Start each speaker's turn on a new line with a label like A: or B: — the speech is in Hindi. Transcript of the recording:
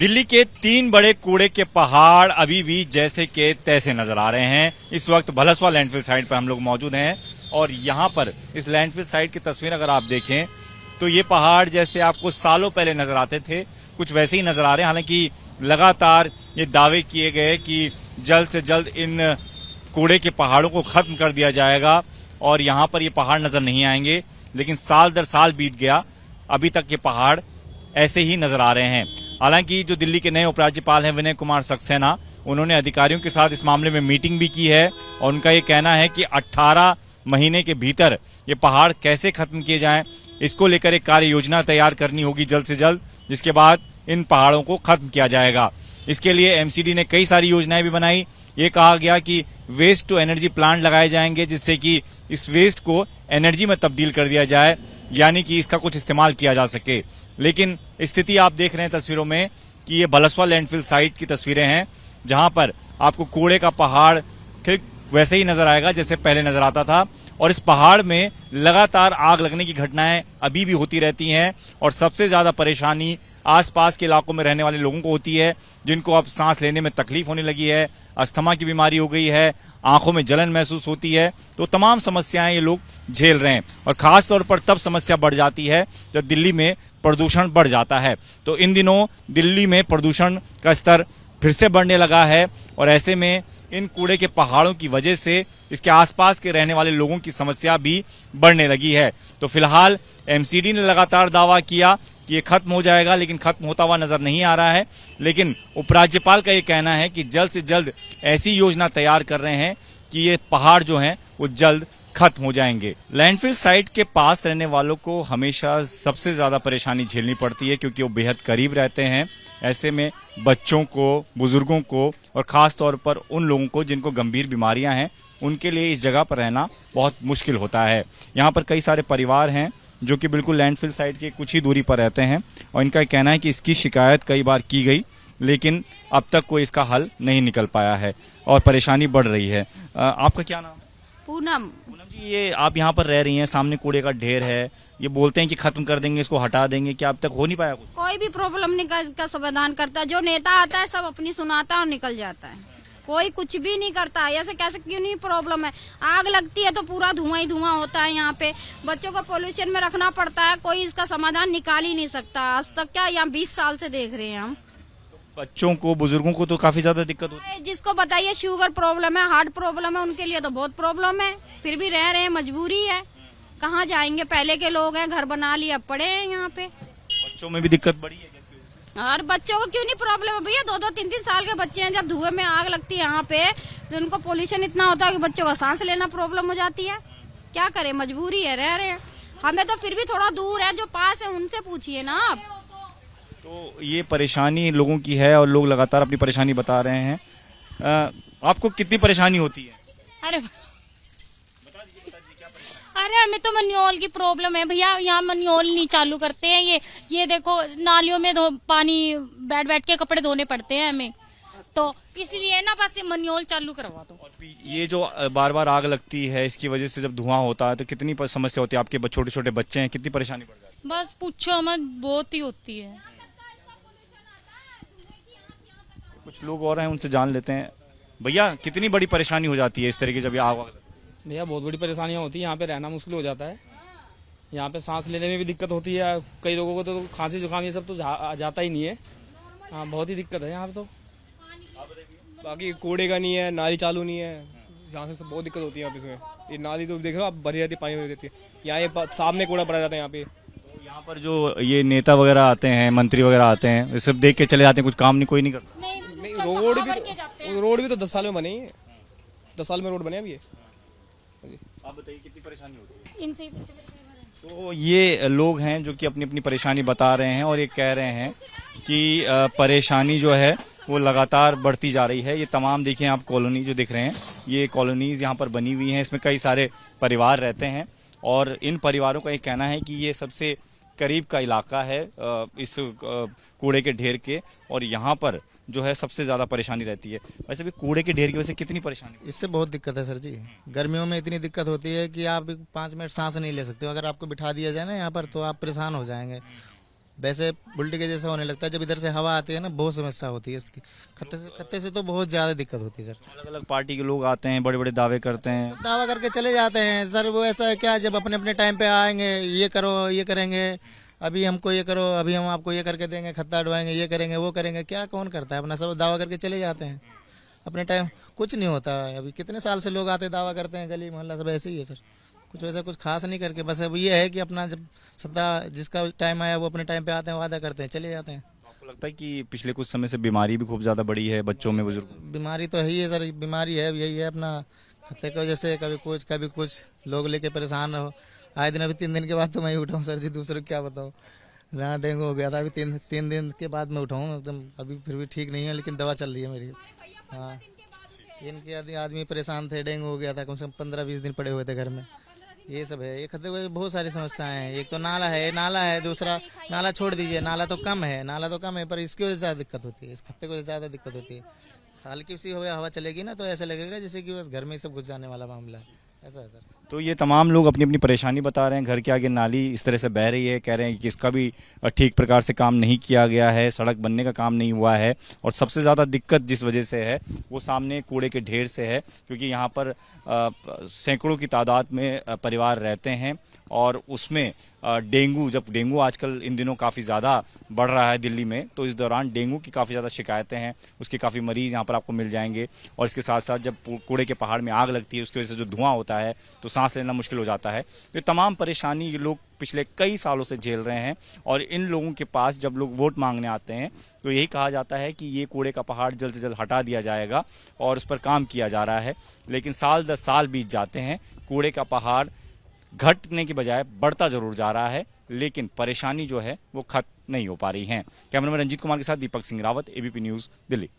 A: दिल्ली के 3 बड़े कूड़े के पहाड़ अभी भी जैसे के तैसे नजर आ रहे हैं। इस वक्त भलसवा लैंडफिल साइट पर हम लोग मौजूद हैं और यहाँ पर इस लैंडफिल साइट की तस्वीर अगर आप देखें तो ये पहाड़ जैसे आपको सालों पहले नजर आते थे कुछ वैसे ही नजर आ रहे हैं। हालांकि लगातार ये दावे किए गए कि जल्द से जल्द इन कूड़े के पहाड़ों को खत्म कर दिया जाएगा और यहाँ पर ये पहाड़ नजर नहीं आएंगे, लेकिन साल दर साल बीत गया, अभी तक ये पहाड़ ऐसे ही नजर आ रहे हैं। हालांकि जो दिल्ली के नए उपराज्यपाल हैं विनय कुमार सक्सेना, उन्होंने अधिकारियों के साथ इस मामले में मीटिंग भी की है और उनका ये कहना है कि 18 महीने के भीतर ये पहाड़ कैसे खत्म किए जाएं, इसको लेकर एक कार्य योजना तैयार करनी होगी जल्द से जल्द, जिसके बाद इन पहाड़ों को खत्म किया जाएगा। इसके लिए एमसीडी ने कई सारी योजनाएं भी बनाई। ये कहा गया कि वेस्ट टू एनर्जी प्लांट लगाए जाएंगे जिससे कि इस वेस्ट को एनर्जी में तब्दील कर दिया जाए, यानी कि इसका कुछ इस्तेमाल किया जा सके। लेकिन स्थिति आप देख रहे हैं तस्वीरों में कि ये भलसवा लैंडफिल साइट की तस्वीरें हैं जहां पर आपको कूड़े का पहाड़ ठीक वैसे ही नजर आएगा जैसे पहले नजर आता था और इस पहाड़ में लगातार आग लगने की घटनाएं अभी भी होती रहती हैं और सबसे ज्यादा परेशानी आसपास के इलाकों में रहने वाले लोगों को होती है, जिनको अब सांस लेने में तकलीफ होने लगी है, अस्थमा की बीमारी हो गई है, आंखों में जलन महसूस होती है। तो तमाम समस्याएं ये लोग झेल रहे हैं और खास तौर पर तब समस्या बढ़ जाती है जब दिल्ली में प्रदूषण बढ़ जाता है। तो इन दिनों दिल्ली में प्रदूषण का स्तर फिर से बढ़ने लगा है और ऐसे में इन कूड़े के पहाड़ों की वजह से इसके आसपास के रहने वाले लोगों की समस्या भी बढ़ने लगी है। तो फिलहाल एमसीडी ने लगातार दावा किया कि ये खत्म हो जाएगा, लेकिन खत्म होता हुआ नजर नहीं आ रहा है। लेकिन उपराज्यपाल का ये कहना है कि जल्द से जल्द ऐसी योजना तैयार कर रहे हैं कि ये पहाड़ जो हैं वो जल्द खत्म हो जाएंगे। लैंडफिल साइट के पास रहने वालों को हमेशा सबसे ज्यादा परेशानी झेलनी पड़ती है क्योंकि वो बेहद करीब रहते हैं। ऐसे में बच्चों को, बुजुर्गों को और खास तौर पर उन लोगों को जिनको गंभीर बीमारियां हैं, उनके लिए इस जगह पर रहना बहुत मुश्किल होता है। यहाँ पर कई सारे परिवार हैं जो कि बिल्कुल लैंडफिल साइट के कुछ ही दूरी पर रहते हैं और इनका कहना है कि इसकी शिकायत कई बार की गई, लेकिन अब तक कोई इसका हल नहीं निकल पाया है और परेशानी बढ़ रही है। आपका क्या नाम?
B: पूनम।
A: पूनम जी, ये आप यहाँ पर रह रही हैं, सामने कूड़े का ढेर है, ये बोलते हैं कि खत्म कर देंगे, इसको हटा देंगे, क्या अब तक हो नहीं पाया कुछ?
B: कोई भी प्रॉब्लम नहीं का समाधान करता, जो नेता आता है सब अपनी सुनाता है और निकल जाता है, कोई कुछ भी नहीं करता। ऐसे कैसे क्यों नहीं प्रॉब्लम है? आग लगती है तो पूरा धुआं ही धुआं होता है। यहाँ पे बच्चों को पोल्यूशन में रखना पड़ता है, कोई इसका समाधान निकाल ही नहीं सकता। आज तक क्या यहाँ 20 साल से देख रहे हैं हम।
A: बच्चों को, बुजुर्गों को तो काफी ज्यादा दिक्कत होती है।
B: जिसको बताइए शुगर प्रॉब्लम है, हार्ट प्रॉब्लम है, उनके लिए तो बहुत प्रॉब्लम है, फिर भी रह रहे हैं, मजबूरी है। कहाँ जाएंगे? पहले के लोग हैं, घर बना लिए, अब पड़े हैं यहाँ पे।
A: बच्चों में भी दिक्कत बढ़ी है किसकी वजह से?
B: और बच्चों को क्यों नहीं प्रॉब्लम है भैया? 2-2, 3-3 साल के बच्चे हैं, जब धुएं में आग लगती है यहाँ पे तो उनको पोल्यूशन इतना होता है कि बच्चों का सांस लेना प्रॉब्लम हो जाती है। क्या करें, मजबूरी है, रह रहे हैं। हमें तो फिर भी थोड़ा दूर है, जो पास है उनसे पूछिए ना आप।
A: तो ये परेशानी लोगों की है और लोग लगातार अपनी परेशानी बता रहे हैं। आपको कितनी परेशानी होती है?
C: अरे हमें तो मन्योल की प्रॉब्लम है भैया, यहाँ मन्योल नहीं चालू करते हैं। ये देखो नालियों में पानी बैठ बैठ के कपड़े धोने पड़ते हैं हमें, तो इसलिए ना बस मन्योल चालू करवा दो।
A: और ये जो बार बार आग लगती है, इसकी वजह से जब धुआं होता है तो कितनी समस्या होती है? आपके छोटे छोटे बच्चे हैं, कितनी परेशानी बढ़ जाती है?
C: बस पूछो मत, बहुत ही होती है।
A: कुछ लोग और हैं, उनसे जान लेते हैं। भैया, कितनी बड़ी परेशानी हो जाती है इस तरह की जब ये आग?
D: भैया बहुत बड़ी परेशानियां होती है, यहाँ पे रहना मुश्किल हो जाता है। यहाँ पे सांस लेने में भी दिक्कत होती है, कई लोगों को तो खांसी जुकाम ये सब तो जाता ही नहीं है। हाँ, बहुत ही दिक्कत है यहाँ पे। तो
E: बाकी कूड़े का नहीं है, नाली चालू नहीं है, जहाँ से बहुत दिक्कत होती है यहाँ पे। इसमें ये नाली तो देख रहे हो आप, भरी रहती है, पानी भरी रहती है। यहाँ ये सामने कूड़ा पड़ा रहता है यहाँ पे।
A: तो यहाँ पर जो ये नेता वगैरह आते हैं, मंत्री वगैरह आते हैं, ये सब देख के चले जाते हैं, कुछ काम नहीं, कोई नहीं करता।
E: नहीं, रोड भी तो 10 साल में बने ही है, 10 साल में रोड बने अभी।
A: आप बताइए कितनी परेशानी होती है?
C: इनसे
A: तो ये लोग हैं जो कि अपनी अपनी परेशानी बता रहे हैं और ये कह रहे हैं कि परेशानी जो है वो लगातार बढ़ती जा रही है। ये तमाम देखिए आप कॉलोनी जो दिख रहे हैं, ये कॉलोनीज यहाँ पर बनी हुई हैं, इसमें कई सारे परिवार रहते हैं और इन परिवारों का ये कहना है कि ये सबसे करीब का इलाका है इस कूड़े के ढेर के और यहाँ पर जो है सबसे ज्यादा परेशानी रहती है। वैसे भी कूड़े के ढेर की वजह से कितनी परेशानी?
F: इससे बहुत दिक्कत है सर जी। गर्मियों में इतनी दिक्कत होती है कि आप 5 मिनट सांस नहीं ले सकते हो। अगर आपको बिठा दिया जाए ना यहाँ पर तो आप परेशान हो जाएंगे। वैसे उल्टी के जैसा होने लगता है। जब इधर से हवा आती है ना, बहुत समस्या होती है इसकी। खत्ते से तो बहुत ज़्यादा दिक्कत होती है सर।
A: अलग अलग पार्टी के लोग आते हैं, बड़े बड़े दावे करते हैं।
F: दावा करके चले जाते हैं सर। वो ऐसा है क्या, जब अपने अपने टाइम पे आएंगे, ये करो, ये करेंगे, अभी हमको ये करो, अभी हम आपको ये करके देंगे, खत्ता हटवाएंगे, ये करेंगे, वो करेंगे। क्या कौन करता है? अपना सब दावा करके चले जाते हैं अपने टाइम। कुछ नहीं होता है। अभी कितने साल से लोग आते दावा करते हैं, गली मोहल्ला सब ऐसे ही है सर। कुछ वैसा कुछ खास नहीं करके, बस अब ये है कि अपना जब सत्ता जिसका टाइम आया वो अपने टाइम पे आते हैं, वादा करते हैं, चले जाते हैं।
A: आपको लगता है कि पिछले कुछ समय से बीमारी भी खूब ज्यादा बढ़ी है बच्चों में, बुजुर्ग?
F: बीमारी तो है ही है सर। बीमारी है, यही है अपना खत्ते की वजह से। कभी कुछ लोग लेके परेशान रहो। आए दिन, अभी 3 दिन के बाद तो मैं ही उठाऊँ सर जी, दूसरे को क्या बताऊँ। ना डेंगू हो गया था, अभी 3 दिन के बाद मैं उठाऊँ एकदम। अभी फिर भी ठीक नहीं है, लेकिन दवा चल रही है मेरी। हाँ, इनके आदमी परेशान थे, डेंगू हो गया था, कम से कम 15-20 दिन पड़े हुए थे घर में। ये सब है। ये खत्ते हुए बहुत सारी समस्याएं हैं। एक तो नाला है, दूसरा नाला छोड़ दीजिए, नाला तो कम है, पर इसकी वजह से ज़्यादा दिक्कत होती है। इस खत्ते की वजह से ज़्यादा दिक्कत होती है। हल्की सी हवा चलेगी ना, तो ऐसा लगेगा जैसे कि बस घर में ही सब घुस जाने वाला मामला है। ऐसा है सर।
A: तो ये तमाम लोग अपनी अपनी परेशानी बता रहे हैं। घर के आगे नाली इस तरह से बह रही है, कह रहे हैं कि इसका भी ठीक प्रकार से काम नहीं किया गया है, सड़क बनने का काम नहीं हुआ है। और सबसे ज़्यादा दिक्कत जिस वजह से है वो सामने कूड़े के ढेर से है, क्योंकि यहाँ पर सैकड़ों की तादाद में परिवार रहते हैं और उसमें जब डेंगू आजकल इन दिनों काफ़ी ज़्यादा बढ़ रहा है दिल्ली में, तो इस दौरान डेंगू की काफ़ी ज़्यादा शिकायतें हैं। उसके काफ़ी मरीज़ यहाँ पर आपको मिल जाएंगे। और इसके साथ साथ जब कूड़े के पहाड़ में आग लगती है, उसकी वजह से जो धुआं होता है तो सांस लेना मुश्किल हो जाता है। ये तमाम परेशानी ये लोग पिछले कई सालों से झेल रहे हैं। और इन लोगों के पास जब लोग वोट मांगने आते हैं तो यही कहा जाता है कि ये कूड़े का पहाड़ जल्द से जल्द हटा दिया जाएगा और उस पर काम किया जा रहा है। लेकिन साल दर साल बीत जाते हैं, कूड़े का पहाड़ घटने की बजाय बढ़ता जरूर जा रहा है, लेकिन परेशानी जो है वो खत्म नहीं हो पा रही है। कैमरामैन रंजीत कुमार के साथ दीपक सिंह रावत, एबीपी न्यूज़, दिल्ली।